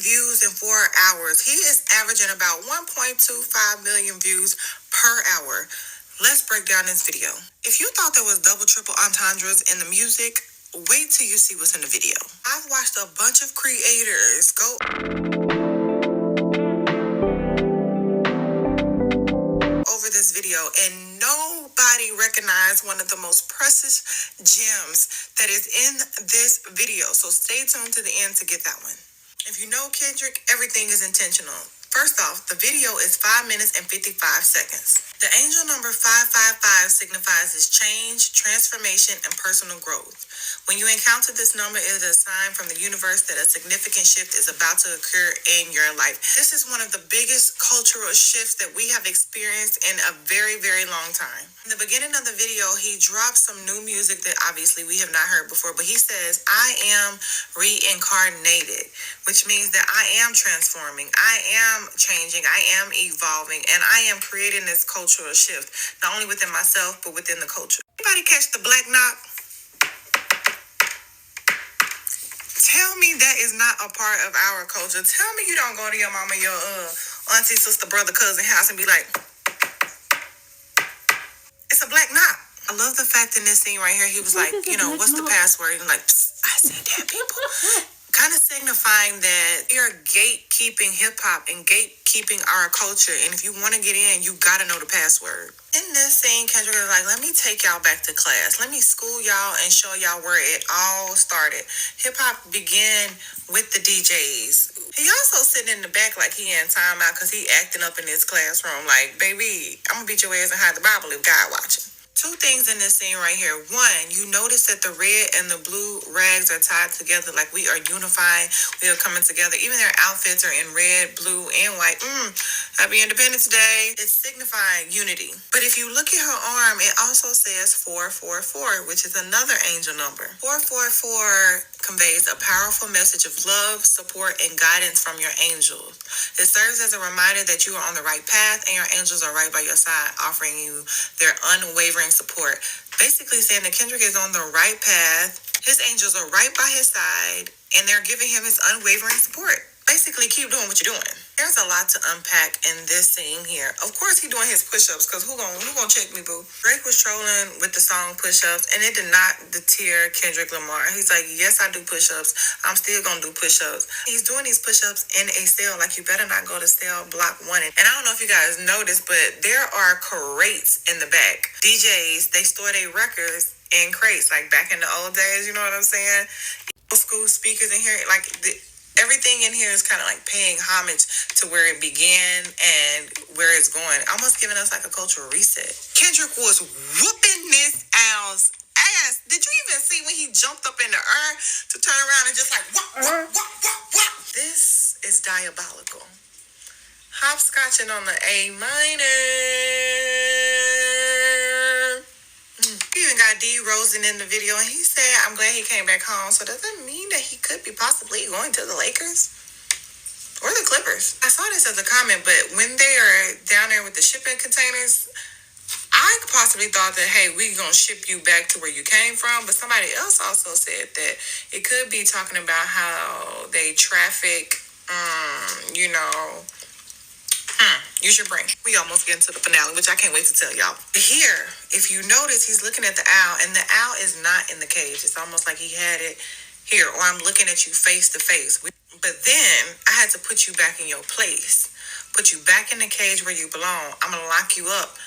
views in 4 hours. He is averaging about 1.25 million views per hour. Let's break down this video. If you thought there was double, triple entendres in the music, wait till you see what's in the video. I've watched a bunch of creators go over this video and nobody recognized one of the most precious gems that is in this video. So stay tuned to the end to get that one. If you know Kendrick, everything is intentional. First off, the video is 5 minutes and 55 seconds. The angel number 555 signifies his change, transformation, and personal growth. When you encounter this number, it is a sign from the universe that a significant shift is about to occur in your life. This is one of the biggest cultural shifts that we have experienced in a very, very long time. In the beginning of the video, he drops some new music that obviously we have not heard before, but he says, I am reincarnated, which means that I am transforming, I am changing, I am evolving, and I am creating this cultural shift, not only within myself, but within the culture. Anybody catch the black knock? Tell me that is not a part of our culture. Tell me you don't go to your mama, your auntie, sister, brother, cousin house and be like, it's a black knock. I love the fact in this scene right here, he was like, what's the password? And like, I said that, people. Kind of signifying that we are gatekeeping hip-hop and gatekeeping our culture. And if you want to get in, you got to know the password. In this scene, Kendrick is like, let me take y'all back to class. Let me school y'all and show y'all where it all started. Hip-hop began with the DJs. He also sitting in the back like he in timeout because he acting up in his classroom like, baby, I'm going to beat your ass and hide the Bible if God watching. Two things in this scene right here. One, you notice that the red and the blue rags are tied together, like we are unifying, we are coming together. Even their outfits are in red, blue, and white. Happy Independence Day. It's signifying unity. But if you look at her arm, it also says 444, which is another angel number. 444 conveys a powerful message of love, support, and guidance from your angels. It serves as a reminder that you are on the right path and your angels are right by your side, offering you their unwavering support. Basically saying that Kendrick is on the right path, his angels are right by his side, and they're giving him his unwavering support. Basically, keep doing what you're doing. There's a lot to unpack in this scene here. Of course, he doing his push-ups, because who gonna check me, boo? Drake was trolling with the song push-ups, and it did not deter Kendrick Lamar. He's like, yes, I do push-ups. I'm still gonna do push-ups. He's doing these push-ups in a cell, like you better not go to cell block 1. And I don't know if you guys noticed, but there are crates in the back. DJs, they store their records in crates, like back in the old days, you know what I'm saying? Old school speakers in here, like everything in here is kind of like paying homage to where it began and where it's going. Almost giving us like a cultural reset. Kendrick was whooping this owl's ass. Did you even see when he jumped up in the air to turn around and just like, whop? This is diabolical. Hopscotching on the A minor. He even got D Rosen in the video, and he said, I'm glad he came back home. So does that mean that he could be possibly going to the Lakers? Or the Clippers? I saw this as a comment, but when they are down there with the shipping containers, I possibly thought that, hey, we gonna ship you back to where you came from. But somebody else also said that it could be talking about how they traffic, use your brain. We almost get into the finale, which I can't wait to tell y'all. Here, if you notice, he's looking at the owl, and the owl is not in the cage. It's almost like he had it here, or I'm looking at you face to face. But then I had to put you back in your place, put you back in the cage where you belong. I'm gonna lock you up,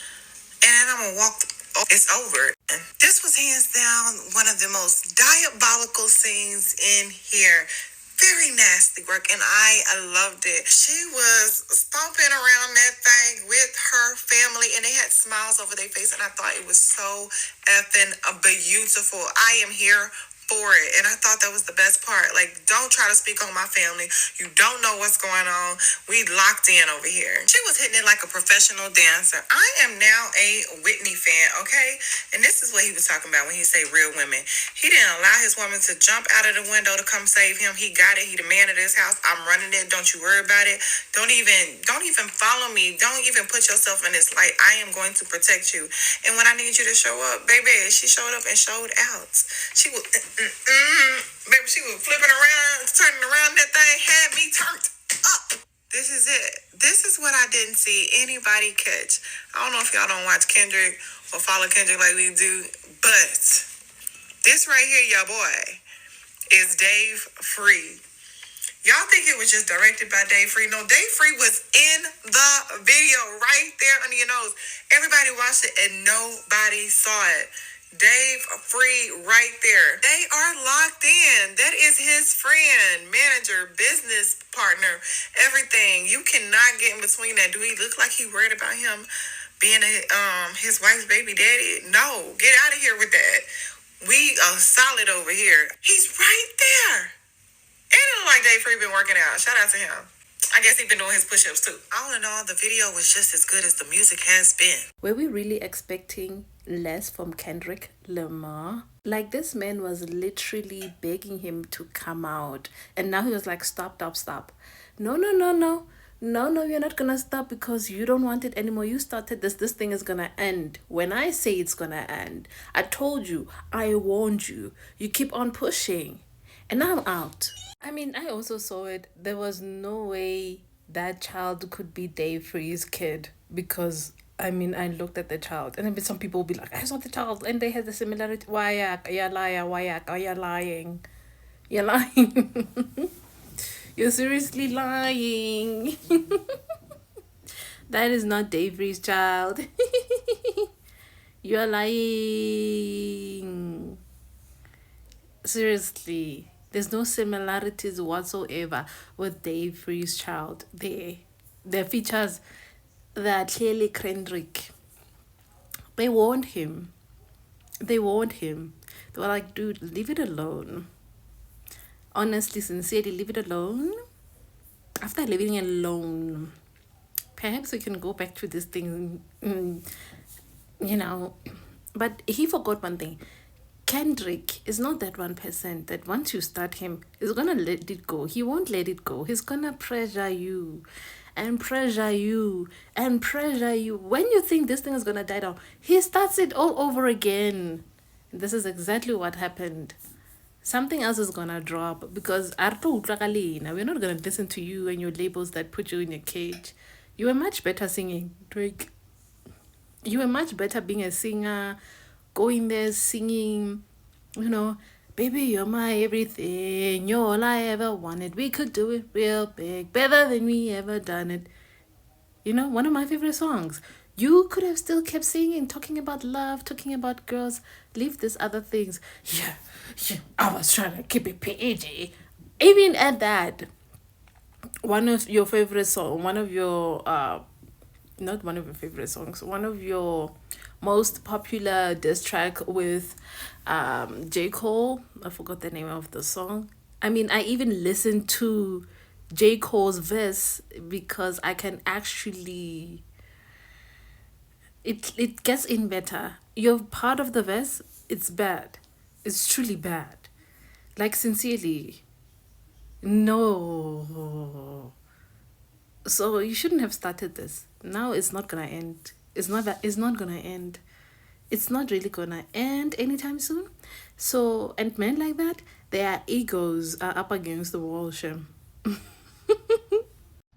and then I'm gonna walk. It's over. This was hands down one of the most diabolical scenes in here. Very nasty work, and I loved it. She was stomping around that thing with her family, and they had smiles over their face, and I thought it was so effing beautiful. I am here for it, and I thought that was the best part. Like, don't try to speak on my family. You don't know what's going on. We locked in over here. She was hitting it like a professional dancer. I am now a Whitney fan, okay? And this is what he was talking about when he say real women. He didn't allow his woman to jump out of the window to come save him. He got it. He the man of this house. I'm running it. Don't you worry about it. Don't even follow me. Don't even put yourself in this light. I am going to protect you. And when I need you to show up, baby, she showed up and showed out. She was, baby, she was flipping around, turning around that thing, had me turned. this is it. This is what I didn't see anybody catch. I don't know if y'all don't watch Kendrick or follow Kendrick like we do, but this right here, y'all boy, is Dave Free. Y'all think it was just directed by Dave Free? No, Dave Free was in the video right there under your nose. Everybody watched it and nobody saw it. Dave Free right there. They are locked in. That is his friend, manager, business partner, everything. You cannot get in between that. Do he look like he worried about him being his wife's baby daddy? No, get out of here with that. We are solid over here. He's right there. And it look like Dave Free been working out. Shout out to him. I guess he's been doing his push-ups too. All in all, the video was just as good as the music has been. Were we really expecting less from Kendrick Lamar? Like, this man was literally begging him to come out. And now he was like, stop. No, you're not gonna stop because you don't want it anymore. You started this. This thing is gonna end. When I say it's gonna end, I told you, I warned you. You keep on pushing. And now I'm out. I mean, I also saw it. There was no way that child could be Dave Free's kid, because I mean, I looked at the child, and then some people will be like, I saw the child and they had the similarity. Wayak, you're lying. You're lying. You're seriously lying. That is not Dave Free's child. You're lying. Seriously. There's no similarities whatsoever with Dave Free's child. Their features that are clearly Kendrick. They warned him. They were like, dude, leave it alone. Honestly, sincerely, leave it alone. After leaving it alone, perhaps we can go back to this thing, But he forgot one thing. Kendrick is not that 1% that once you start him, he's gonna let it go. He won't let it go. He's gonna pressure you and pressure you and pressure you. When you think this thing is gonna die down, he starts it all over again. This is exactly what happened. Something else is gonna drop because we're not gonna listen to you and your labels that put you in a cage. You were much better singing, Drake. You were much better being a singer, going there singing, baby, you're my everything, you're all I ever wanted. We could do it real big, better than we ever done it. One of my favorite songs. You could have still kept singing, talking about love, talking about girls. Leave these other things. Yeah, I was trying to keep it PG. Even at that, one of your favorite songs, one of your most popular diss track with J. Cole. I forgot the name of the song. I mean, I even listened to J. Cole's verse because I can actually... It gets in better. You're part of the verse, it's bad. It's truly bad. Like, sincerely. No. So you shouldn't have started this. Now it's not gonna end. It's not gonna end. It's not really gonna end anytime soon. So, and men like that, their egos are up against the wall, Shem.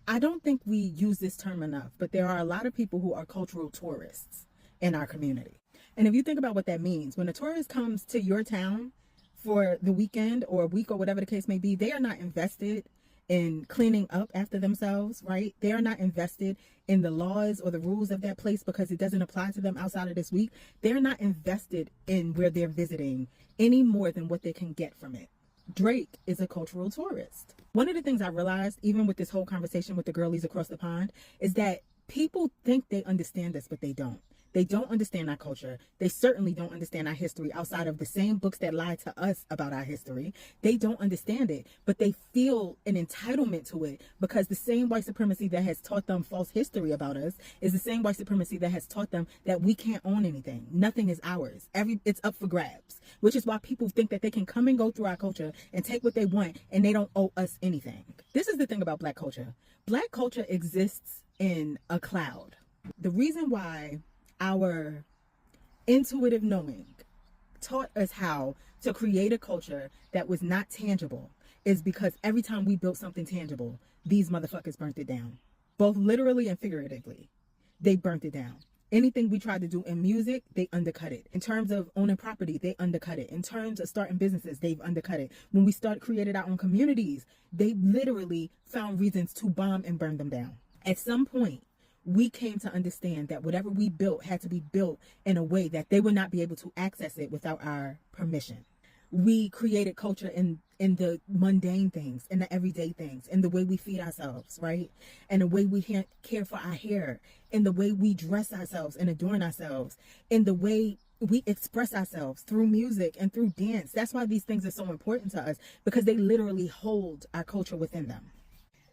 I don't think we use this term enough, but there are a lot of people who are cultural tourists in our community. And if you think about what that means, when a tourist comes to your town for the weekend or a week or whatever the case may be, they are not invested in cleaning up after themselves, right? They are not invested in the laws or the rules of that place because it doesn't apply to them outside of this week. They're not invested in where they're visiting any more than what they can get from it. Drake is a cultural tourist. One of the things I realized, even with this whole conversation with the girlies across the pond, is that people think they understand us, but they don't. They don't understand our culture. They certainly don't understand our history outside of the same books that lie to us about our history. They don't understand it, but they feel an entitlement to it because the same white supremacy that has taught them false history about us is the same white supremacy that has taught them that we can't own anything. Nothing is ours. It's up for grabs, which is why people think that they can come and go through our culture and take what they want and they don't owe us anything. This is the thing about Black culture. Black culture exists in a cloud. The reason why our intuitive knowing taught us how to create a culture that was not tangible is because every time we built something tangible, these motherfuckers burnt it down. Both literally and figuratively. They burnt it down. Anything we tried to do in music, they undercut it. In terms of owning property, they undercut it. In terms of starting businesses, they've undercut it. When we created our own communities, they literally found reasons to bomb and burn them down. At some point, we came to understand that whatever we built had to be built in a way that they would not be able to access it without our permission. We created culture in the mundane things, in the everyday things, in the way we feed ourselves, right? And the way we care for our hair, in the way we dress ourselves and adorn ourselves, in the way we express ourselves through music and through dance. That's why these things are so important to us, because they literally hold our culture within them.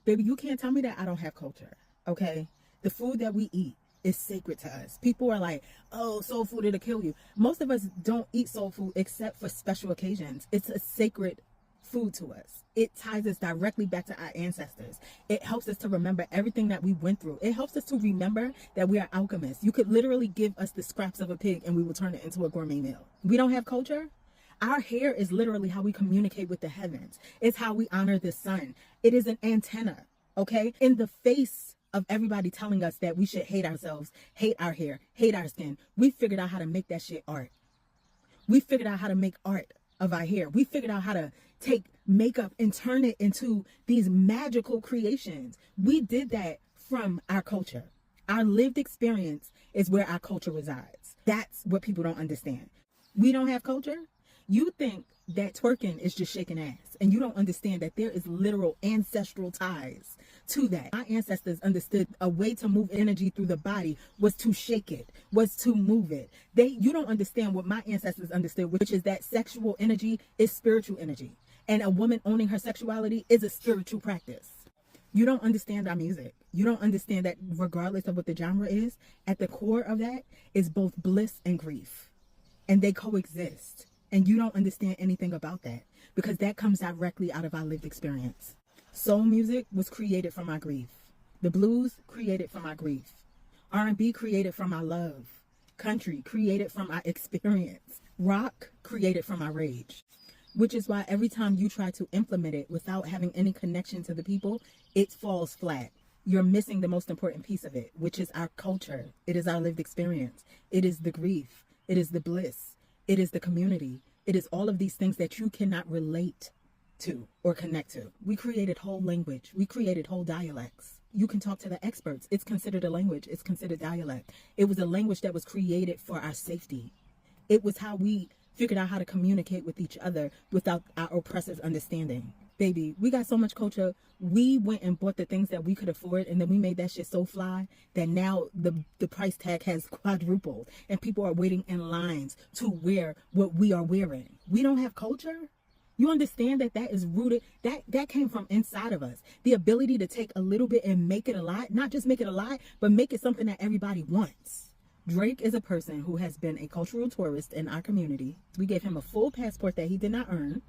Baby, you can't tell me that I don't have culture, okay? The food that we eat is sacred to us. People are like, oh, soul food, it'll kill you. Most of us don't eat soul food except for special occasions. It's a sacred food to us. It ties us directly back to our ancestors. It helps us to remember everything that we went through. It helps us to remember that we are alchemists. You could literally give us the scraps of a pig and we will turn it into a gourmet meal. We don't have culture. Our hair is literally how we communicate with the heavens. It's how we honor the sun. It is an antenna, okay? In the face of everybody telling us that we should hate ourselves, hate our hair, hate our skin, we figured out how to make that shit art. We figured out how to make art of our hair. We figured out how to take makeup and turn it into these magical creations. We did that from our culture. Our lived experience is where our culture resides. That's what people don't understand. We don't have culture. You think that twerking is just shaking ass, and you don't understand that there is literal ancestral ties to that. My ancestors understood a way to move energy through the body was to shake it, was to move it. You don't understand what my ancestors understood, which is that sexual energy is spiritual energy, and a woman owning her sexuality is a spiritual practice. You don't understand our music. You don't understand that regardless of what the genre is, at the core of that is both bliss and grief, and they coexist. And you don't understand anything about that because that comes directly out of our lived experience. Soul music was created from our grief. The blues created from our grief. R&B created from our love. Country created from our experience. Rock created from our rage. Which is why every time you try to implement it without having any connection to the people, it falls flat. You're missing the most important piece of it, which is our culture. It is our lived experience. It is the grief. It is the bliss. It is the community. It is all of these things that you cannot relate to or connect to. We created whole language. We created whole dialects. You can talk to the experts. It's considered a language. It's considered dialect. It was a language that was created for our safety. It was how we figured out how to communicate with each other without our oppressive understanding. Baby, we got so much culture. We went and bought the things that we could afford, and then we made that shit so fly that now the price tag has quadrupled, and people are waiting in lines to wear what we are wearing. We don't have culture. You understand that is rooted, that came from inside of us. The ability to take a little bit and make it a lot, not just make it a lot, but make it something that everybody wants. Drake is a person who has been a cultural tourist in our community. We gave him a full passport that he did not earn.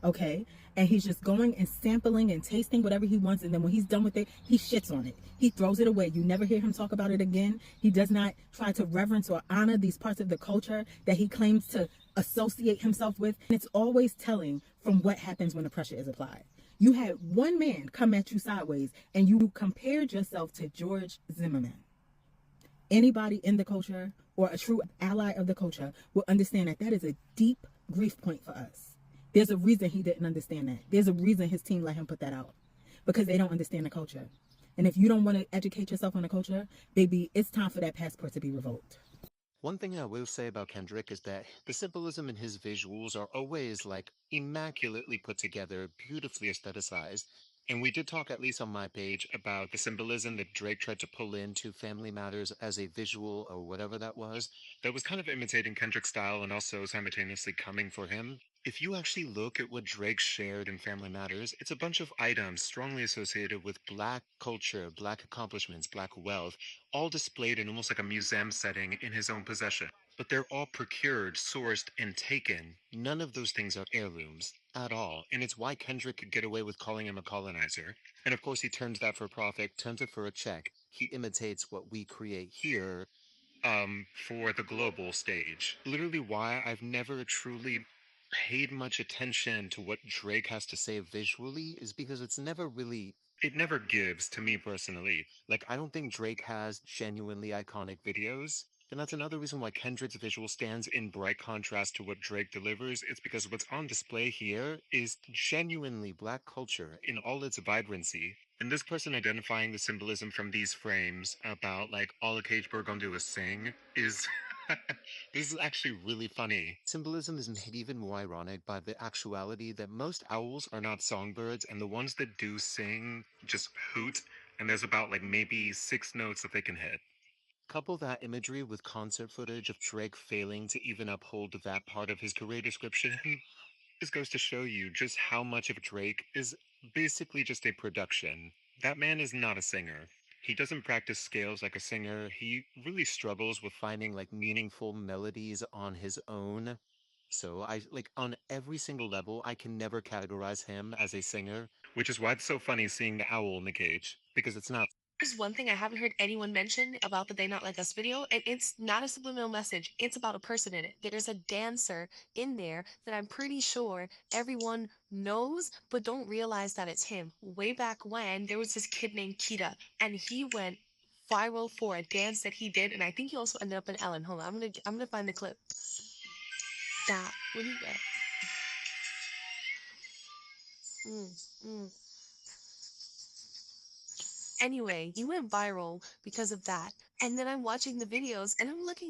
Okay, and he's just going and sampling and tasting whatever he wants, and then when he's done with it, he shits on it. He throws it away. You never hear him talk about it again. He does not try to reverence or honor these parts of the culture that he claims to associate himself with. And it's always telling from what happens when the pressure is applied. You had one man come at you sideways, and you compared yourself to George Zimmerman. Anybody in the culture or a true ally of the culture will understand that is a deep grief point for us. There's a reason he didn't understand that. There's a reason his team let him put that out. Because they don't understand the culture. And if you don't want to educate yourself on the culture, baby, it's time for that passport to be revoked. One thing I will say about Kendrick is that the symbolism in his visuals are always like immaculately put together, beautifully aestheticized. And we did talk, at least on my page, about the symbolism that Drake tried to pull into Family Matters as a visual or whatever that was kind of imitating Kendrick's style and also simultaneously coming for him. If you actually look at what Drake shared in Family Matters, it's a bunch of items strongly associated with Black culture, Black accomplishments, Black wealth, all displayed in almost like a museum setting in his own possession. But they're all procured, sourced, and taken. None of those things are heirlooms at all. And it's why Kendrick could get away with calling him a colonizer. And of course, he turns that for profit, turns it for a check. He imitates what we create here for the global stage. Literally, why I've never truly paid much attention to what Drake has to say visually is because it never gives to me personally. Like, I don't think Drake has genuinely iconic videos. And that's another reason why Kendrick's visual stands in bright contrast to what Drake delivers. It's because what's on display here is genuinely black culture in all its vibrancy. And this person identifying the symbolism from these frames about, like, all a cage bird gonna do is sing is this is actually really funny. Symbolism is made even more ironic by the actuality that most owls are not songbirds, and the ones that do sing just hoot, and there's about like maybe 6 notes that they can hit. Couple that imagery with concert footage of Drake failing to even uphold that part of his career description, this goes to show you just how much of Drake is basically just a production. That man is not a singer. He doesn't practice scales like a singer. He really struggles with finding like meaningful melodies on his own. So I like on every single level, I can never categorize him as a singer, which is why it's so funny seeing the owl in the cage because it's not. There's one thing I haven't heard anyone mention about the They Not Like Us video, and it's not a subliminal message. It's about a person in it. There's a dancer in there that I'm pretty sure everyone knows, but don't realize that it's him. Way back when, there was this kid named Kita, and he went viral for a dance that he did, and I think he also ended up in Ellen. Hold on, I'm gonna find the clip. That when he went. Mm. Anyway, he went viral because of that. And then I'm watching the videos and I'm like,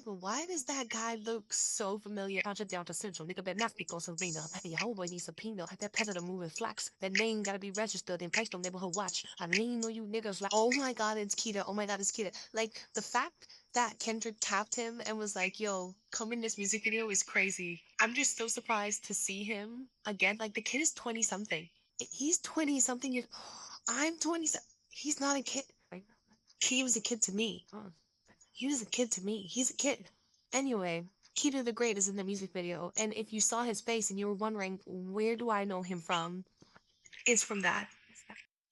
well, why does that guy look so familiar? Project Delta Central, nigga, bet not because of Rena. Hey, your homeboy needs subpoena. That president moving flax. That name gotta be registered in Price Neighborhood Watch. I mean, know you niggas like, oh my god, it's Keita. Oh my god, it's Keita. Like, the fact that Kendrick tapped him and was like, yo, come in this music video is crazy. I'm just so surprised to see him again. Like, the kid is 20 something. He's 20 something years. I'm 20. He's not a kid. He was a kid to me. He was a kid to me. He's a kid. Anyway, Keita the Great is in the music video, and if you saw his face and you were wondering where do I know him from, it's from that.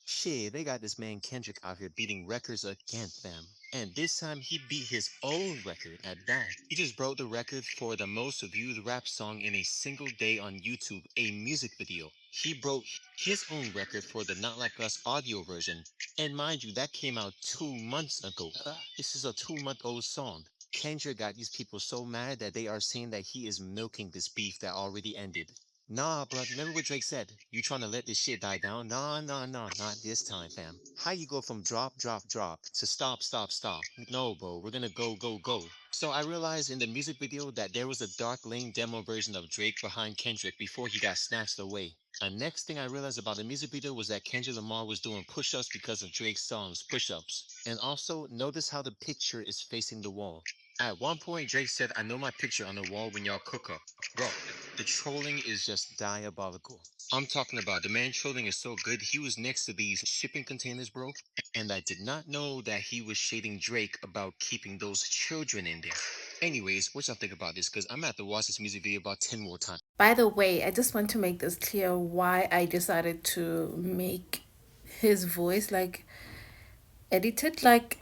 Shit, they got this man Kendrick out here beating records against them. And this time he beat his own record at that. He just broke the record for the most viewed rap song in a single day on YouTube, a music video. He broke his own record for the Not Like Us audio version. And mind you, that came out 2 months ago. This is a 2-month-old song. Kendrick got these people so mad that they are saying that he is milking this beef that already ended. Nah, bro, remember what Drake said? You trying to let this shit die down? Nah, not this time, fam. How you go from drop, to stop, stop? No, bro, we're gonna go. So I realized in the music video that there was a Dark Lane demo version of Drake behind Kendrick before he got snatched away. And next thing I realized about the music video was that Kendrick Lamar was doing push-ups because of Drake's songs, push-ups. And also, notice how the picture is facing the wall. At one point, Drake said, I know my picture on the wall when y'all cook up. Bro, the trolling is just diabolical. I'm talking about the man trolling is so good, he was next to these shipping containers, bro. And I did not know that he was shading Drake about keeping those children in there. Anyways, what y'all think about this? Because I'm gonna have to watch this music video about 10 more times. By the way, I just want to make this clear why I decided to make his voice like edited, like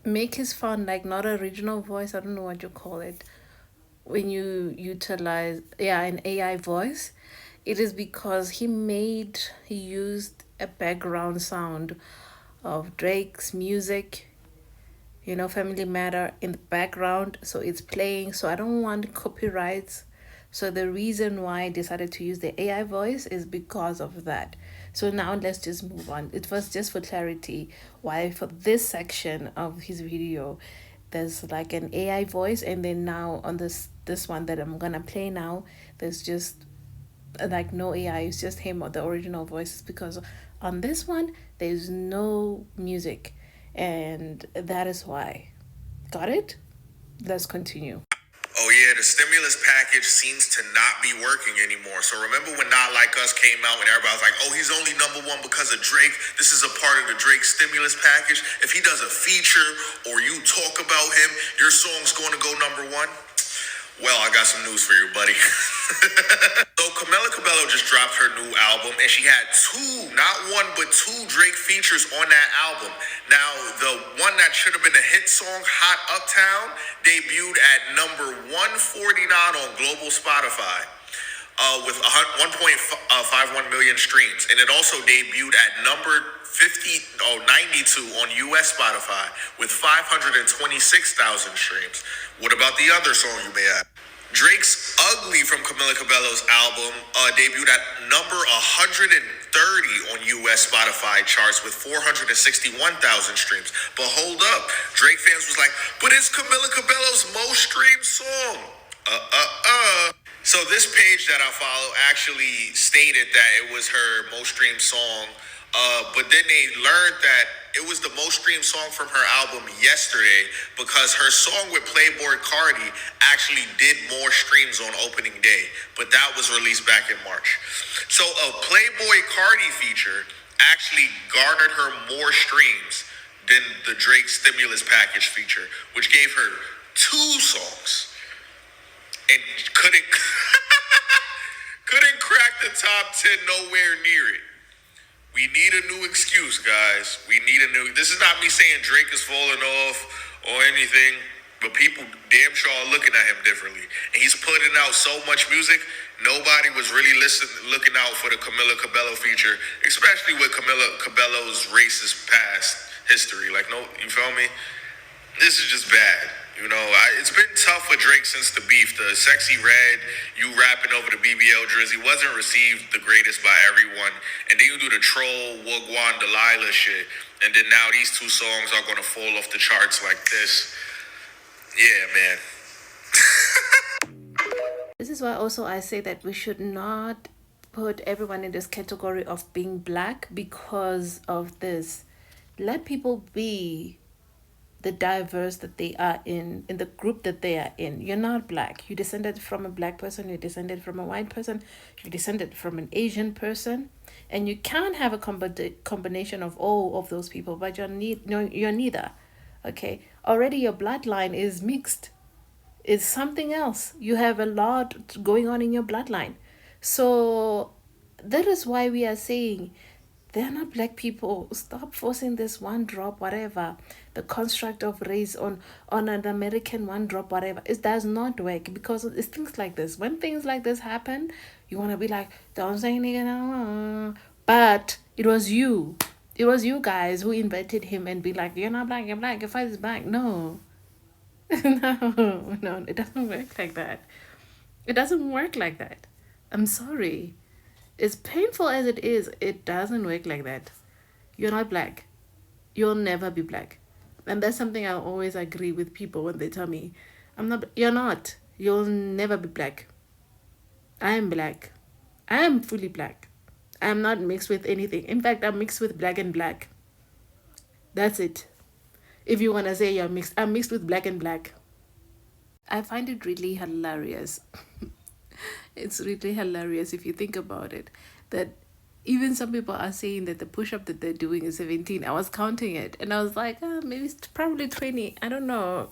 make his font like not original voice. I don't know what you call it. When you utilize an AI voice, it is because he used a background sound of Drake's music, Family Matter in the background, so it's playing. So I don't want copyrights. So the reason why I decided to use the AI voice is because of that. So now let's just move on. It was just for clarity why for this section of his video there's like an AI voice, and then now on this one that I'm gonna play now, there's just like no AI, it's just him or the original voices, because on this one there's no music, and that is why. Got it? Let's continue. Oh yeah, the stimulus package seems to not be working anymore. So remember when Not Like Us came out and everybody was like, oh, he's only #1 because of Drake. This is a part of the Drake stimulus package. If he does a feature or you talk about him, your song's going to go #1. Well, I got some news for you, buddy. So Camila Cabello just dropped her new album, and she had not one, but two Drake features on that album. Now, the one that should have been a hit song, Hot Uptown, debuted at number 149 on global Spotify. with 1.51 million streams, and it also debuted at number 92 on US Spotify with 526,000 streams. What about the other song, you may ask? Drake's Ugly from Camila Cabello's album debuted at number 130 on US Spotify charts with 461,000 streams. But hold up, Drake fans was like, but it's Camila Cabello's most streamed song. So this page that I follow actually stated that it was her most streamed song, but then they learned that it was the most streamed song from her album Yesterday because her song with Playboi Carti actually did more streams on opening day, but that was released back in March. So a Playboi Carti feature actually garnered her more streams than the Drake Stimulus Package feature, which gave her 2 songs. And couldn't crack the top 10 nowhere near it. We need a new excuse, guys. This is not me saying Drake is falling off or anything, but people damn sure are looking at him differently. And he's putting out so much music, nobody was really looking out for the Camila Cabello feature, especially with Camila Cabello's racist past history. Like, no, you feel me? This is just bad. You know, it's been tough for Drake since the beef. The Sexy Red, you rapping over the BBL Drizzy wasn't received the greatest by everyone. And then you do the troll, Wagwan, Delilah shit. And then now these 2 songs are going to fall off the charts like this. Yeah, man. This is why also I say that we should not put everyone in this category of being black because of this. Let people be the diverse that they are in the group that they are in. You're not black. You descended from a black person. You descended from a white person. You descended from an Asian person. And you can't have a combination of all of those people, but you're neither. Okay? Already your bloodline is mixed. It's something else. You have a lot going on in your bloodline. So that is why we are saying they're not black people. Stop forcing this one drop, whatever. The construct of race on an American one drop, whatever. It does not work because it's things like this. When things like this happen, you want to be like, don't say nigga no. But it was you. It was you guys who invited him and be like, you're not black, you're black, your fight is black. No. No, it doesn't work like that. It doesn't work like that. I'm sorry. As painful as it is, it doesn't work like that. You're not black. You'll never be black. And that's something I always agree with people when they tell me, you're not. You'll never be black. I am black. I am fully black. I am not mixed with anything. In fact, I'm mixed with black and black. That's it. If you want to say you're mixed, I'm mixed with black and black. I find it really hilarious. It's really hilarious if you think about it, that even some people are saying that the push-up that they're doing is 17. I was counting it and I was like, maybe it's probably 20. I don't know.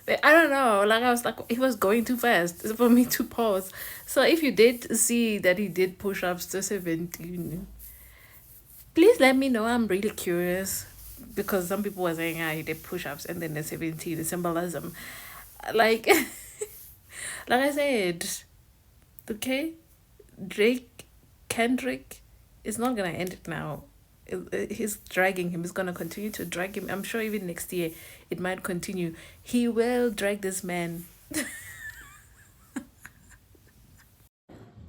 Like, I was like, it was going too fast for me to pause. So if you did see that he did push-ups to 17, please let me know. I'm really curious because some people were saying, he did push-ups and then the 17, the symbolism. Like, like I said, okay, Kendrick is not gonna end it now. He's dragging him. He's gonna continue to drag him. I'm sure even next year it might continue. He will drag this man.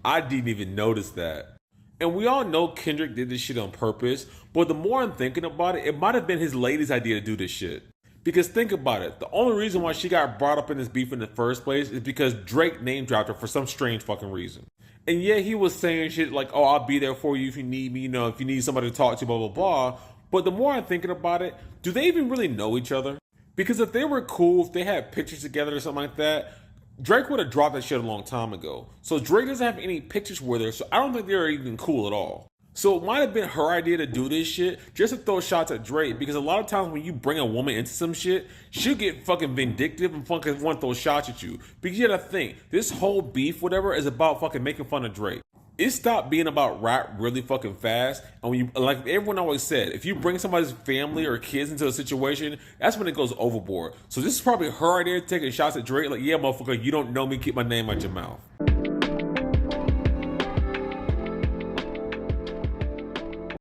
I didn't even notice that. And we all know Kendrick did this shit on purpose, but the more I'm thinking about it, it might have been his lady's idea to do this shit. Because think about it, the only reason why she got brought up in this beef in the first place is because Drake name dropped her for some strange fucking reason. And yeah, he was saying shit like, oh, I'll be there for you if you need me, if you need somebody to talk to, blah, blah, blah. But the more I'm thinking about it, do they even really know each other? Because if they were cool, if they had pictures together or something like that, Drake would have dropped that shit a long time ago. So Drake doesn't have any pictures with her, so I don't think they're even cool at all. So it might have been her idea to do this shit just to throw shots at Drake, because a lot of times when you bring a woman into some shit, she'll get fucking vindictive and fucking want to throw shots at you. Because you gotta think, this whole beef, whatever, is about fucking making fun of Drake. It stopped being about rap really fucking fast. And when you, like everyone always said, if you bring somebody's family or kids into a situation, that's when it goes overboard. So this is probably her idea taking shots at Drake. Like, yeah, motherfucker, you don't know me, keep my name out your mouth.